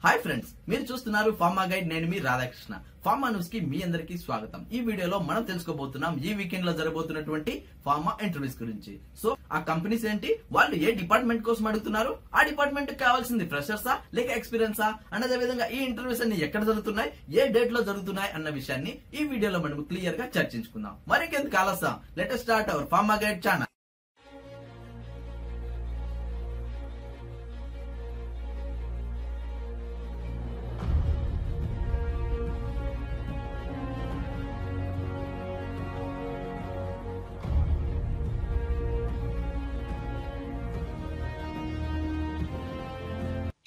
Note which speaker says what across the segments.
Speaker 1: Hi friends, మీరు చూస్తున్నారు pharma guide. నేను మీ రాధాకృష్ణ. ఫార్మా న్యూస్ కి మీ అందరికీ స్వాగతం. ఈ వీడియోలో మనం తెలుసుకోబోతున్నాం ఈ వీకెండ్ లో జరగబోతున్నటువంటి ఫార్మా ఇంటర్వ్యూస్ గురించి. సో ఆ కంపెనీస్ ఏంటి, వాళ్ళు ఏ డిపార్ట్మెంట్ కోసం అడుగుతున్నారు, ఆ డిపార్ట్మెంట్ కావాల్సింది ఫ్రెషర్సా లేక ఎక్స్పీరియన్సా, అదే విధంగా ఈ ఇంటర్వ్యూస్ అన్ని ఎక్కడ జరుగుతున్నాయి, ఏ డేట్ లో జరుగుతున్నాయి అన్న విషయాన్ని ఈ వీడియోలో మనం క్లియర్ గా చర్చించుకుందాం. మరికెందుకు ఆలస్యం, let us start our pharma guide channel.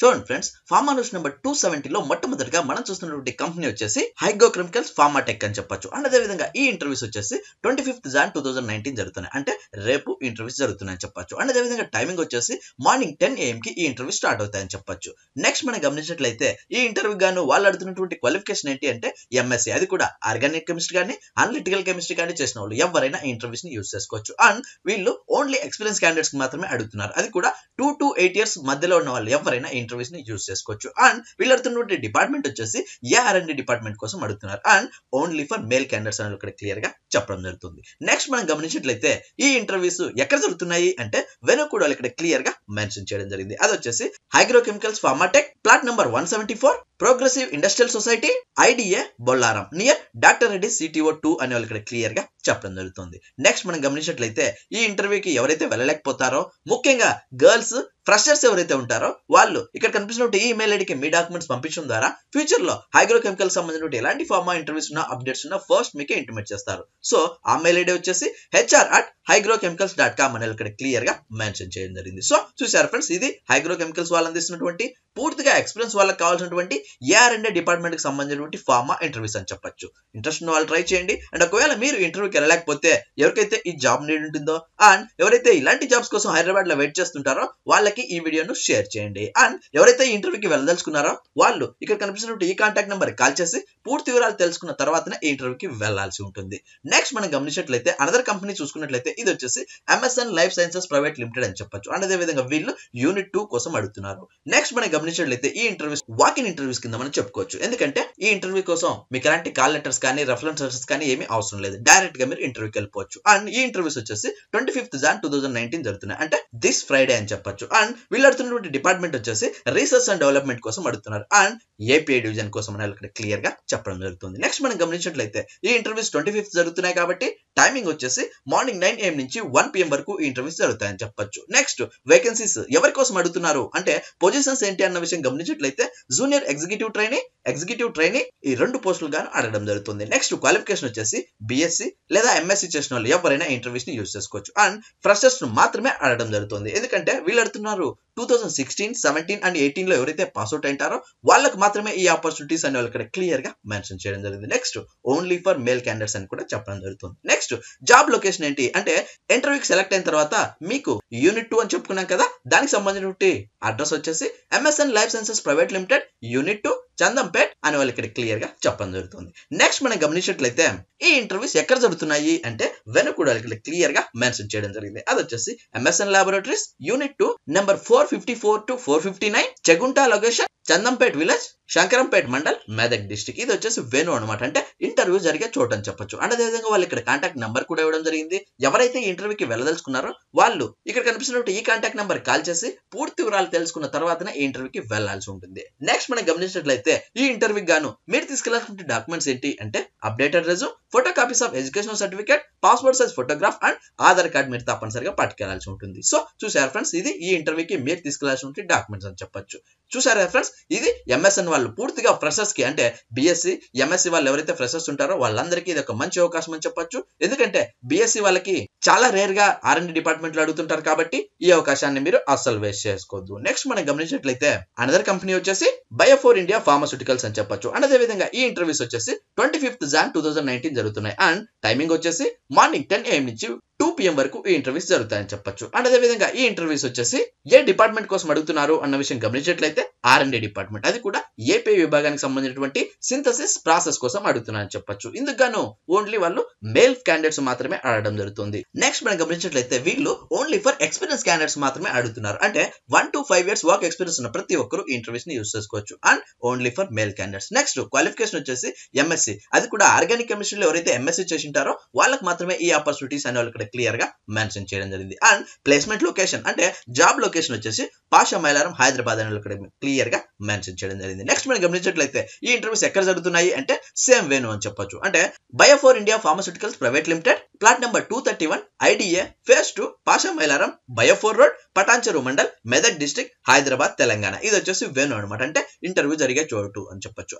Speaker 2: చూడండి ఫ్రెండ్స్, ఫార్మా న్యూస్ నెంబర్ 270 లో మొట్టమొదటిగా మనం చూస్తున్నటువంటి కంపెనీ వచ్చేసి హైగ్రో కెమికల్స్ ఫార్మాటెక్ అని చెప్పొచ్చు. అండ్ అదే విధంగా ఈ ఇంటర్వ్యూస్ వచ్చేసి 25th Jan 2019 జరుగుతున్నాయి. అంటే రేపు ఇంటర్వ్యూస్ జరుగుతున్నాయని చెప్పొచ్చు. అండ్ అదే విధంగా టైమింగ్ వచ్చేసి మార్నింగ్ 10 AM కి ఈ ఇంటర్వ్యూ స్టార్ట్ అవుతాయని చెప్పొచ్చు. నెక్స్ట్ మనం గమనించినట్లయితే ఈ ఇంటర్వ్యూ గాను వాళ్ళు అడుగుతున్నటువంటి క్వాలిఫికేషన్ ఏంటి అంటే ఎంఎస్సీ, అది కూడా ఆర్గానిక్ కెమిస్ట్రీ కానీ అనలిటికల్ కెమిస్ట్రీ కానీ చేసిన వాళ్ళు ఎవరైనా ఈ ఇంటర్వ్యూస్ ని యూజ్ చేసుకోవచ్చు. అండ్ వీళ్ళు ఓన్లీ ఎక్స్పీరియన్స్ క్యాండిడేట్స్ కి మాత్రమే అడుగుతున్నారు. అది కూడా 2 to 8 years మధ్యలో ఉన్న వాళ్ళు ఎవరైనా ఇంటర్వ్యూస్ ని యూజ్ చేసుకోవచ్చు. అండ్ వీళ్ళు అడుగుతున్నటువంటి డిపార్ట్మెంట్ వచ్చేసి AR&D డిపార్ట్మెంట్ కోసం అడుగుతున్నారు. And only for male candidates అని ఇక్కడ క్లియర్ గా చెప్పడం జరుగుతుంది. నెక్స్ట్ మనం గమనించినట్లయితే ఈ ఇంటర్వ్యూస్ ఎక్కడ జరుగుతున్నాయి అంటే వెనుక కూడా ఇక్కడ క్లియర్ గా మెన్షన్ చేయడం జరిగింది. అది వచ్చేసి Hygro Chemicals Pharmatek, plot number 174, progressive industrial society, IDA, Bollaram, near doctor Reddy CTO 2 అనే వాళ్ళు ఇక్కడ క్లియర్ గా చెప్పడం జరుగుతుంది. నెక్స్ట్ మనం గమనించినట్లయితే ఈ ఇంటర్వ్యూకి ఎవరైతే వెళ్ళలేకపోతారో, ముఖ్యంగా గర్ల్స్ ఫ్రెషర్స్ ఎవరైతే ఉంటారో వాళ్ళు ఇక్కడ కనిపిస్తున్న ఈ ఇమెయిల్ ఐడికి మీ డాక్యుమెంట్స్ పంపించడం ద్వారా ఫ్యూచర్ లో హైగ్రో కెమికల్ సంబంధించిన ఎలాంటి ఫార్మా ఇంటర్వ్యూస్ ఉన్న అప్డేట్స్ ఉన్న ఫస్ట్ మీకు ఇంటిమేట్ చేస్తారు. సో ఆ మెయిల్ ఐడి వచ్చేసి hr@hygrochemicals.com అని ఇక్కడ క్లియర్ గా మెన్షన్ చేయడం జరిగింది. సో చూసారు ఫ్రెండ్స్, ఇది హైగ్రో కెమికల్స్ వాళ్ళు అందిస్తున్నటువంటి పూర్తిగా ఎక్స్పీరియన్స్ వాళ్ళకి కావాల్సినటువంటి AR&D డిపార్ట్మెంట్ కి సంబంధించినటువంటి ఫార్మా ఇంటర్వ్యూస్ అని చెప్పొచ్చు. ఇంట్రెస్ట్ ఉన్న వాళ్ళు ట్రై చేయండి. అండ్ ఒకవేళ మీరు ఇంటర్వ్యూకి వెళ్ళలేకపోతే ఎవరికైతే ఈ జాబ్ నీడ్ ఉంటుందో అండ్ ఎవరైతే ఇలాంటి జాబ్స్ కోసం హైదరాబాద్ లో వెయిట్ చేస్తుంటారో వాళ్ళకి ఈ వీడియోను షేర్ చేయండి. అండ్ ఎవరైతే ఈ ఇంటర్వ్యూకి వెళ్ళదలుచుకున్నారో వాళ్ళు ఇక్కడ కనిపిస్తున్నటువంటి ఈ కాంటాక్ట్ నెంబర్ కాల్ చేసి పూర్తి వివరాలు తెలుసుకున్న తర్వాతనే ఈ ఇంటర్వ్యూకి వెళ్లాల్సి ఉంటుంది. నెక్స్ట్ మనం గమనించినట్లయితే అనదర్ కంపెనీ చూసుకున్నట్లయితే ఇది వచ్చేసి MSN life sciences private limited అని చెప్పొచ్చు. అండ్ అదే విధంగా వీళ్ళు యూనిట్ 2 కోసం అడుగుతున్నారు. నెక్స్ట్ మనం గమనించినట్లయితే ఈ ఇంటర్వ్యూస్ వాకిన్ ఇంటర్వ్యూస్ కింద మనం చెప్పుకోవచ్చు. ఎందుకంటే ఈ ఇంటర్వ్యూ కోసం మీకు ఎలాంటి కాల్ లెటర్స్ కానీ రెఫరెన్స్ లెటర్స్ కానీ ఏమీ అవసరం లేదు. డైరెక్ట్ గా మీరు ఇంటర్వ్యూకి వెళ్ళిపోవచ్చు. అండ్ ఈ ఇంటర్వ్యూస్ వచ్చేసి 25th Jan 2019 జరుగుతున్నాయి. అంటే దిస్ ఫ్రైడే అని చెప్పొచ్చు. అండ్ వీళ్ళు అడుగుతున్నటువంటి డిపార్ట్మెంట్ వచ్చేసి రీసెర్చ్ అండ్ డెవలప్మెంట్ కోసం అడుగుతున్నారు. అండ్ API డివిజన్ కోసం అని ఇక్కడ క్లియర్ గా చెప్పడం జరుగుతుంది. నెక్స్ట్ మనం గమనించినట్లయితే ఈ ఇంటర్వ్యూస్ 25th జరుగుతున్నాయి కాబట్టి టైమింగ్ వచ్చేసి మార్నింగ్ 9 AM నుంచి 1 PM వరకు ఈ ఇంటర్వ్యూస్ జరుగుతాయని చెప్పొచ్చు. నెక్స్ట్ వేకెన్సీస్ ఎవరి కోసం అడుగుతున్నారు అంటే పొజిషన్స్ ఏంటి అన్న విషయం గమనించినట్లయితే జూనియర్ ఎగ్జిక్యూటివ్ ట్రైనీ ఈ 2 పోస్టులు గాను అడగడం జరుగుతుంది. నెక్స్ట్ క్వాలిఫికేషన్ వచ్చేసి BSc లేదా MSc చేసిన వాళ్ళు ఎవరైనా ఇంటర్వ్యూస్ ని యూజ్ చేసుకోవచ్చు. అండ్ ఫ్రెషర్స్ మాత్రమే అడగడం జరుగుతుంది. ఎందుకంటే వీళ్ళు అడుగుతున్నారు 2016, 17 and 18 లో ఎవరైతే పాస్అవుట్ అయింటారో వాళ్ళకి మాత్రమే ఈ ఆపర్చునిటీస్ అని వాళ్ళు ఇక్కడ క్లియర్ గా మెన్షన్ చేయడం జరిగింది. Next only for male candidates అని కూడా చెప్పడం జరుగుతుంది. నెక్స్ట్ జాబ్ లొకేషన్ ఏంటి అంటే ఇంటర్వ్యూకి సెలెక్ట్ అయిన తర్వాత మీకు యూనిట్ 2 అని చెప్పుకున్నాం కదా, దానికి సంబంధించిన అడ్రస్ వచ్చేసి MSN life sciences private limited unit 2 Chandampet అని వాళ్ళు ఇక్కడ క్లియర్ గా చెప్పడం జరుగుతుంది. నెక్స్ట్ మనం గమనించినట్లయితే ఈ ఇంటర్వ్యూస్ ఎక్కడ జరుగుతున్నాయి అంటే వెనుక కూడా ఇక్కడ క్లియర్ గా మెన్షన్ చేయడం జరిగింది. అది వచ్చేసి MSN laboratories unit 2 number 454 to 459, Chegunta location Chandampet village, Shankarampet mandal, Medak district. ఇది వచ్చేసి వెను అనమాట, అంటే ఇంటర్వ్యూ జరిగే చోటు అని చెప్పొచ్చు. అండ్ అదేవిధంగా వాళ్ళు ఇక్కడ కాంటాక్ట్ నెంబర్ కూడా ఇవ్వడం జరిగింది. ఎవరైతే ఈ ఇంటర్వ్యూకి వెళ్ళదలుచుకున్నారో వాళ్ళు ఇక్కడ కనిపిస్తున్నట్టు ఈ కాంటాక్ట్ నెంబర్ కాల్ చేసి పూర్తి వివరాలు తెలుసుకున్న తర్వాతనే ఈ ఇంటర్వ్యూకి వెళ్లాల్సి ఉంటుంది. నెక్స్ట్ మనం గమనించినట్లయితే ఈ ఇంటర్వ్యూకి గాను మీరు తీసుకెళ్లాల్సిన డాక్యుమెంట్స్ ఏంటి అంటే updated resume, photo copies of educational certificate, passport size photograph and Aadhaar card మీరు తప్పనిసరిగా పట్టుకెళ్లాల్సి ఉంటుంది. సో చూసారు ఫ్రెండ్స్, ఇది ఈ ఇంటర్వ్యూకి మీరు తీసుకెళ్లాల్సిన డాక్యుమెంట్స్ అని చెప్పొచ్చు. చూసారా ఫ్రెండ్స్, ఇది MSN వాళ్ళు పూర్తిగా ఫ్రెషర్స్ కి అంటే BSc, MSc వాళ్ళు ఎవరైతే ఫ్రెషర్స్ ఉంటారో వాళ్ళందరికీ ఇది ఒక మంచి అవకాశం అని చెప్పొచ్చు. ఎందుకంటే BSc వాళ్ళకి చాలా రేర్ గా R&D డిపార్ట్మెంట్ లో అడుగుతుంటారు కాబట్టి ఈ అవకాశాన్ని మీరు అస్సలు వేస్ట్ చేసుకోవద్దు. నెక్స్ట్ మనం గమనించినట్లయితే అనదర్ కంపెనీ వచ్చేసి బయోఫోర్ ఇండియా ఫార్మాస్యూటికల్స్ అని చెప్పొచ్చు. అండ్ అదే విధంగా ఈ ఇంటర్వ్యూస్ వచ్చేసి 25th Jan 2019 జరుగుతున్నాయి. అండ్ టైమింగ్ వచ్చేసి మార్నింగ్ 10 AM నుంచి 2 PM వరకు ఈ ఇంటర్వ్యూస్ జరుగుతాయని చెప్పొచ్చు. అండ్ అదే విధంగా ఈ ఇంటర్వ్యూస్ వచ్చేసి ఏ డిపార్ట్మెంట్ కోసం అడుగుతున్నారు అన్న విషయం గమనించినట్లయితే R&D డిపార్ట్మెంట్, అది కూడా ఏపీఐ విభాగానికి సంబంధించినటువంటి సింథసిస్ ప్రాసెస్ కోసం అడుగుతున్నారని చెప్పొచ్చు. ఇందుకు గాను ఓన్లీ వాళ్ళు మేల్ క్యాండిడేట్స్ మాత్రమే అడగడం జరుగుతుంది. నెక్స్ట్ మనం గమనించినట్లయితే వీళ్ళు ఓన్లీ ఫర్ ఎక్స్పీరియన్స్ క్యాండిడేట్స్ మాత్రమే అడుగుతున్నారు. అంటే 1 to 5 years వర్క్ ఎక్స్పీరియన్స్ ఉన్న ప్రతి ఒక్కరు ఈ ఇంటర్వ్యూస్ ని యూస్ చేసుకోవచ్చు. And only for male candidates. Next qualification వచ్చేసి MSc, అది కూడా ఆర్గానిక్ కెమిస్ట్రీలో ఎవరైతే MSc చేసింటారో వాళ్ళకి మాత్రమే ఈ ఆపర్చునిటీస్ అనే వాళ్ళు ఇక్కడ క్లియర్ గా మెన్షన్ చేయడం జరిగింది. అండ్ ప్లేస్మెంట్ లొకేషన్ అంటే జాబ్ లొకేషన్ వచ్చేసి పాషా మైలారం హైదరాబాద్ అనే ఇక్కడ క్లియర్ గా మెన్షన్ చేయడం జరిగింది. నెక్స్ట్ మనం గమనించినట్లయితే ఈ ఇంటర్వ్యూస్ ఎక్కడ జరుగుతున్నాయి అంటే సేమ్ వేను అని చెప్పొచ్చు. అంటే Biophore India Pharmaceuticals Private Limited, plot number 231, IDA, Phase 2, Pashamylaram, Biophore Road, Patancheru mandal, Medak district, Hyderabad, Telangana. ఇది వచ్చేసి వేను అనమాట, అంటే ఇంటర్వ్యూ జరిగే చోటు అని చెప్పొచ్చు.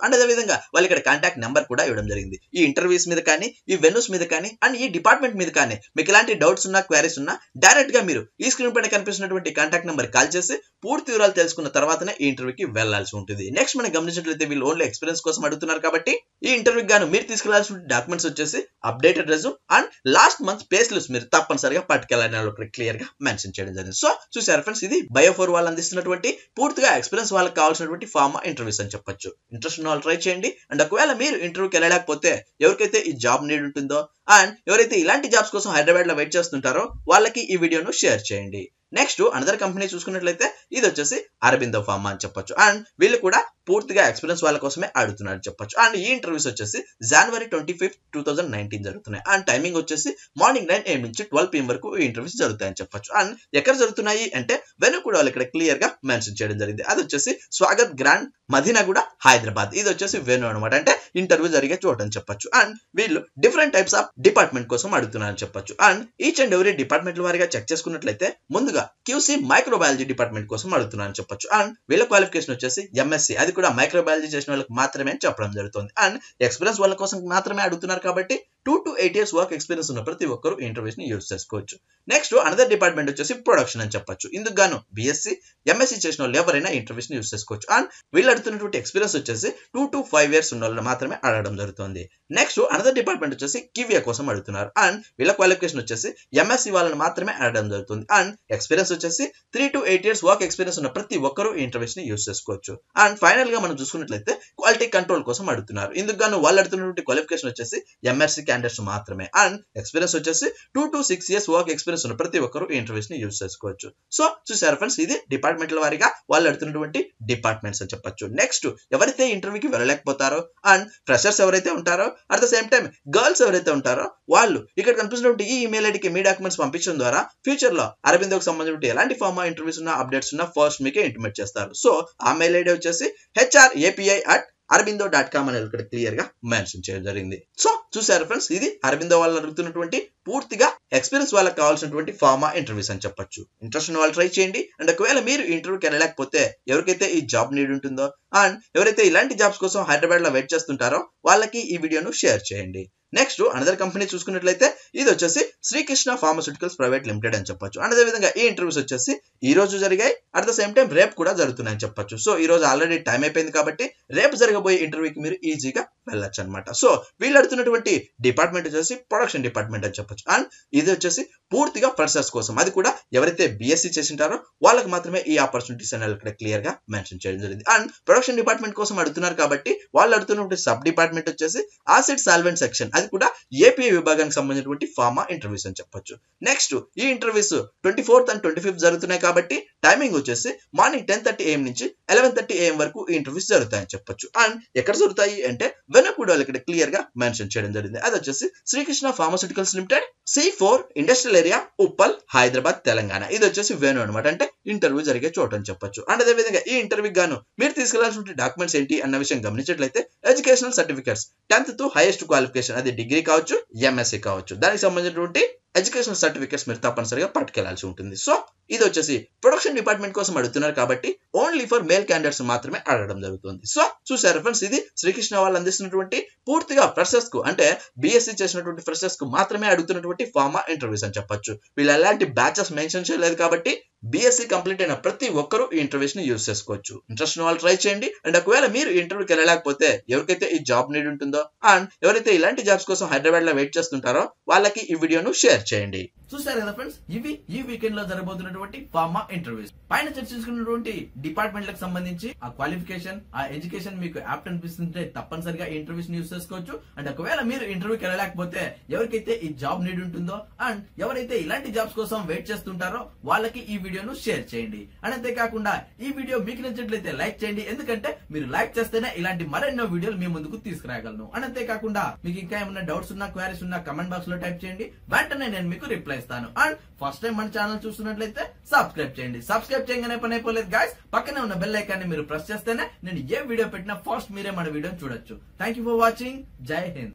Speaker 2: అండ్ అదే విధంగా వాళ్ళు ఇక్కడ కాంటాక్ట్ నెంబర్ కూడా ఇవ్వడం జరిగింది. ఈ ఇంటర్వ్యూస్ మీద కానీ, ఈ వెన్యూస్ మీద కానీ, అండ్ ఈ డిపార్ట్మెంట్ మీద కానీ మీకు ఎలాంటి డౌట్స్ ఉన్నా, క్వైరీస్ ఉన్నా డైరెక్ట్ గా మీరు ఈ స్క్రీన్ పైన కనిపిస్తున్నటువంటి కాంటాక్ట్ నెంబర్ కాల్ చేసి పూర్తి వివరాలు తెలుసుకున్న తర్వాతనే ఈ ఇంటర్వ్యూకి వెళ్లాల్సి ఉంటుంది. నెక్స్ట్ మనం గమనించినట్లయితే వీళ్ళు ఓన్లీ ఎక్స్పీరియన్స్ కోసం అడుగుతున్నారు కాబట్టి ఈ ఇంటర్వ్యూకి గాను మీరు తీసుకెళ్లాల్సిన డాక్యుమెంట్స్ వచ్చేసి updated resume and last month pay slips మీరు తప్పనిసరిగా పట్టుకెళ్ళాలని క్లియర్ గా మెన్షన్ చేయడం జరిగింది. సో చూసారు ఫ్రెండ్స్, ఇది బయోఫోర్ వాళ్ళు అందిస్తున్నటువంటి పూర్తిగా ఎక్స్పీరియన్స్ వాళ్ళకి కావాల్సినటువంటి ఫార్మా ఇంటర్వ్యూస్ అని చెప్పొచ్చు. ఇంట్రెస్ట్ ఉన్న వాళ్ళు ట్రై చేయండి. అండ్ ఒకవేళ మీరు ఇంటర్వ్యూకి వెళ్ళలేకపోతే ఎవరికైతే ఈ జాబ్ నీడ్ ఉంటుందో అండ్ ఎవరైతే ఇలాంటి జాబ్స్ కోసం హైదరాబాద్ లో వెయిట్ చేస్తుంటారో వాళ్ళకి ఈ వీడియోను షేర్ చేయండి. నెక్స్ట్ అనదర్ కంపెనీ చూసుకున్నట్లయితే ఇది వచ్చేసి అరబిందో ఫార్మా అని చెప్పొచ్చు. అండ్ వీళ్ళు కూడా పూర్తిగా ఎక్స్పీరియన్స్ వాళ్ళ కోసమే అడుగుతున్నారు చెప్పొచ్చు. అండ్ ఈ ఇంటర్వ్యూస్ వచ్చేసి January 25, 2019 జరుగుతున్నాయి. అండ్ టైమింగ్ వచ్చేసి మార్నింగ్ 9 AM నుంచి 12 PM వరకు ఈ ఇంటర్వ్యూస్ జరుగుతాయని చెప్పొచ్చు. అండ్ ఎక్కడ జరుగుతున్నాయి అంటే వెను కూడా వాళ్ళు ఇక్కడ క్లియర్ గా మెన్షన్ చేయడం జరిగింది. అది వచ్చేసి స్వాగత్ గ్రాండ్ మదీనాగూడ, హైదరాబాద్. ఇది వచ్చేసి వెను అనమాట, అంటే ఇంటర్వ్యూ జరిగే చోటు అని చెప్పొచ్చు. అండ్ వీళ్ళు డిఫరెంట్ టైప్స్ ఆఫ్ డిపార్ట్మెంట్ కోసం అడుగుతున్నారని చెప్పొచ్చు. And each and every department వారిగా చెక్ చేసుకున్నట్లయితే ముందుగా QC మైక్రోబయాలజీ డిపార్ట్మెంట్ కోసం అడుగుతున్నారని చెప్పొచ్చు. అండ్ వీళ్ళ క్వాలిఫికేషన్ వచ్చేసి MSc, అది కూడా మైక్రోబయాలజీ చేసిన వాళ్ళకి మాత్రమే చెప్పడం జరుగుతుంది. అండ్ ఎక్స్పీరియన్స్ వాళ్ళ కోసం మాత్రమే అడుగుతున్నారు కాబట్టి 2 to 8 years వర్క్ ఎక్స్పీరియన్స్ ఉన్న ప్రతి ఒక్కరు ఇంటర్వ్యూస్ ని యూజ్ చేసుకోవచ్చు. నెక్స్ట్ అనదర్ డిపార్ట్మెంట్ వచ్చేసి ప్రొడక్షన్ అని చెప్పొచ్చు. ఇందుకు గాను BSc, MSc చేసిన వాళ్ళు ఎవరైనా ఇంటర్వ్యూస్ ని యూజ్ చేసుకోవచ్చు. అండ్ వీళ్ళు అడుగుతున్నటువంటి ఎక్స్పీరియన్స్ వచ్చేసి 2 to 5 years ఉన్న వాళ్ళు మాత్రమే అడగడం జరుగుతుంది. నెక్స్ట్ అనదర్ డిపార్ట్మెంట్ వచ్చేసి కివియా కోసం అడుగుతున్నారు. అండ్ వీళ్ళ క్వాలిఫికేషన్ వచ్చేసి MSc వాళ్ళని మాత్రమే అడగడం జరుగుతుంది. అండ్ ఎక్స్పీరియన్స్ వచ్చేసి 3 to 8 years వర్క్ ఎక్స్పీరియన్స్ ఉన్న ప్రతి ఒక్కరు ఇంటర్వ్యూస్ ని యూజ్ చేసుకోవచ్చు. అండ్ ఫైనల్ గా మనం చూసుకున్నట్లయితే క్వాలిటీ కంట్రోల్ కోసం అడుగుతున్నారు. ఇందుకు గాను వాళ్ళు అడుగుతున్నటువంటి క్వాలిఫికేషన్ వచ్చేసి MSc క్యాండిడేట్స్ మాత్రమే. అండ్ ఎక్స్పీరియన్స్ వచ్చేసి 2 to 6 years వర్క్ ఎక్స్పీరియన్స్ ఉన్న ప్రతి ఒక్కరు ఇంటర్వ్యూస్ ని యూజ్ చేసుకోవచ్చు. సో చూసారు ఫ్రెండ్స్, ఇది డిపార్ట్మెంట్ల వారిగా వాళ్ళు అడుగుతున్నటువంటి డిపార్ట్మెంట్స్ అని చెప్పొచ్చు. నెక్స్ట్ ఎవరైతే ఇంటర్వ్యూకి వెళ్ళలేకపోతారో అండ్ ఫ్రెషర్స్ ఎవరైతే ఉంటారో at the same time girls ఎవరైతే ఉంటారో వాళ్ళు ఇక్కడ కనిపిస్తున్నటువంటి ఈ ఈమెయిల్ ఐడికి మీ డాక్యుమెంట్స్ పంపించడం ద్వారా ఫ్యూచర్ లో అరబిందోకి సంబంధించిన ఎలాంటి ఫార్మా ఇంటర్వ్యూస్ ఉన్న అప్డేట్స్ ఉన్న ఫస్ట్ మీకే ఇంటిమేట్ చేస్తారు. సో ఆ మెయిల్ ఐడి వచ్చేసి HRAPI@arbindo.com అని ఇక్కడ క్లియర్ గా మెన్షన్ చేయడం జరిగింది. సో చూసారు ఫ్రెండ్స్, ఇది అరబిందో వాళ్ళు అడుగుతున్నటువంటి పూర్తిగా ఎక్స్పీరియన్స్ వాళ్ళకి కావాల్సినటువంటి ఫార్మా ఇంటర్వ్యూస్ అని చెప్పొచ్చు. ఇంట్రెస్ట్ ఉన్న వాళ్ళు ట్రై చేయండి. అండ్ ఒకవేళ మీరు ఇంటర్వ్యూకి వెళ్ళలేకపోతే ఎవరికైతే ఈ జాబ్ నీడ్ ఉంటుందో అండ్ ఎవరైతే ఇలాంటి జాబ్స్ కోసం హైదరాబాద్ లో వెయిట్ చేస్తుంటారో వాళ్ళకి ఈ వీడియోను షేర్ చేయండి. నెక్స్ట్ అనదర్ కంపెనీ చూసుకున్నట్లయితే ఇది వచ్చేసి శ్రీకృష్ణ ఫార్మాస్యూటికల్స్ ప్రైవేట్ లిమిటెడ్ అని చెప్పొచ్చు. అండ్ అదే విధంగా ఈ ఇంటర్వ్యూస్ వచ్చేసి ఈ రోజు జరిగాయి, అట్ ద సేమ్ టైం రేపు కూడా జరుగుతున్నాయని చెప్పొచ్చు. సో ఈ రోజు ఆల్రెడీ టైం అయిపోయింది కాబట్టి రేపు జరగబోయే ఇంటర్వ్యూకి మీరు ఈజీగా వెళ్ళొచ్చు అనమాట. సో వీళ్ళు అడుగుతున్నటువంటి డిపార్ట్మెంట్ వచ్చేసి ప్రొడక్షన్ డిపార్ట్మెంట్ అని చెప్పొచ్చు. అండ్ ఇది వచ్చేసి పూర్తిగా ఫ్రెషర్స్ కోసం, అది కూడా ఎవరైతే BSc చేసింటారో వాళ్ళకి మాత్రమే ఈ ఆపర్చునిటీస్ అనేది ఇక్కడ క్లియర్ గా మెన్షన్ చేయడం జరిగింది. అండ్ ప్రొడక్షన్ డిపార్ట్మెంట్ కోసం అడుగుతున్నారు కాబట్టి వాళ్ళు అడుగుతున్నటువంటి సబ్ డిపార్ట్మెంట్ వచ్చేసి యాసిడ్ సాల్వెంట్ సెక్షన్, అది కూడా ఏపీఐ విభాగానికి సంబంధించినటువంటి ఫార్మా ఇంటర్వ్యూస్ అని చెప్పొచ్చు. నెక్స్ట్ ఈ ఇంటర్వ్యూస్ 24th and 25th జరుగుతున్నాయి కాబట్టి టైమింగ్ వచ్చేసి మార్నింగ్ 10:30 AM నుంచి 11:30 AM వరకు ఈ ఇంటర్వ్యూస్ జరుగుతాయని చెప్పొచ్చు. అండ్ ఎక్కడ జరుగుతాయి అంటే వెనకూడ ఇక్కడ క్లియర్ గా మెన్షన్ చేయడం జరిగింది. అది వచ్చేసి Srikrishna Pharmaceuticals Limited, C4 industrial area, Uppal, Hyderabad, Telangana. ఇది వచ్చేసి వేణు అనమాట, అంటే ఇంటర్వ్యూ జరిగే చోటు అని చెప్పొచ్చు. అండ్ అదే విధంగా ఈ ఇంటర్వ్యూకి గాను మీరు తీసుకెళ్లాల్సిన డాక్యుమెంట్స్ ఏంటి అన్న విషయం గమనించినట్లయితే educational certificates 10th to highest qualification, అది డిగ్రీ కావచ్చు, MSc కావచ్చు, దానికి సంబంధించినటువంటి ఎడ్యుకేషనల్ సర్టిఫికేట్స్ మీరు తప్పనిసరిగా పట్టుకెళ్లాల్సి ఉంటుంది. సో ఇది వచ్చేసి ప్రొడక్షన్ డిపార్ట్మెంట్ కోసం అడుగుతున్నారు కాబట్టి ఓన్లీ ఫర్ మేల్ క్యాండిడేట్స్ మాత్రమే అడగడం జరుగుతుంది. సో చూసారు ఫ్రెండ్స్, ఇది శ్రీకృష్ణ వాళ్ళు అందిస్తున్నటువంటి పూర్తిగా ఫ్రెషర్స్ కు, అంటే BSc చేసినటువంటి ఫ్రెషర్స్ కు మాత్రమే అడుగుతున్నటువంటి ఫార్మా ఇంటర్వ్యూస్ అని చెప్పొచ్చు. వీళ్ళు ఎలాంటి బ్యాచెస్ మెన్షన్ చేయలేదు కాబట్టి బీఎస్సీ కంప్లీట్ అయిన ప్రతి ఒక్కరూ ఈ ఇంటర్వ్యూస్ ని యూజ్ చేసుకోవచ్చు. ఇంట్రెస్ట్ ఉన్న వాళ్ళు ట్రై చేయండి. అండ్ ఒకవేళ మీరు ఇంటర్వ్యూకి వెళ్ళలేకపోతే ఎవరికైతే ఈ జాబ్ నీడ్ ఉంటుందో అండ్ ఎవరైతే ఇలాంటి జాబ్స్ కోసం హైదరాబాద్ లో వెయిట్ చేస్తుంటారో వాళ్ళకి ఈ వీడియోను షేర్ చేయండి.
Speaker 1: చూసారు కదా ఫ్రెండ్స్, ఇవి ఈ వీకెండ్ లో జరగబోతున్నటువంటి ఫార్మా ఇంటర్వ్యూస్. పైన చర్చించుకున్నటువంటి డిపార్ట్మెంట్లకు సంబంధించి ఆ క్వాలిఫికేషన్, ఆ ఎడ్యుకేషన్ మీకు యాప్ట్ అనిపిస్తుంటే తప్పనిసరిగా ఈ ఇంటర్వ్యూస్ ని యూజ్ చేసుకోవచ్చు. అండ్ ఒకవేళ మీరు ఇంటర్వ్యూకి వెళ్ళలేకపోతే ఎవరికైతే ఈ జాబ్ నీడ్ ఉంటుందో అండ్ ఎవరైతే ఇలాంటి జాబ్స్ కోసం వెయిట్ చేస్తుంటారో వాళ్ళకి ఈ వీడియోను షేర్ చేయండి. అండ్ అంతేకాకుండా ఈ వీడియో మీకు నచ్చినట్లయితే లైక్ చేయండి, ఎందుకంటే మీరు లైక్ చేస్తేనే ఇలాంటి మరెన్నో వీడియోలు మీ ముందుకు తీసుకురాగలను. అండ్ అంతేకాకుండా మీకు ఇంకా ఏమైనా డౌట్స్ ఉన్నా, క్వైరీస్ ఉన్నా కమెంట్ బాక్స్ లో టైప్ చేయండి, వెంటనే నేను మీకు రిప్లై ఇస్తాను. అండ్ ఫస్ట్ టైం మన ఛానల్ చూస్తున్నట్లయితే సబ్స్క్రైబ్ చేయండి. సబ్స్క్రైబ్ చేయగానే పని అయిపోలేదు గైస్, పక్కనే ఉన్న బెల్ ఐకాన్ ని మీరు ప్రెస్ చేస్తేనే నేను ఏ వీడియో పెట్టినా ఫస్ట్ మీరే మన వీడియోని చూడొచ్చు. Thank you for watching. జై హింద్.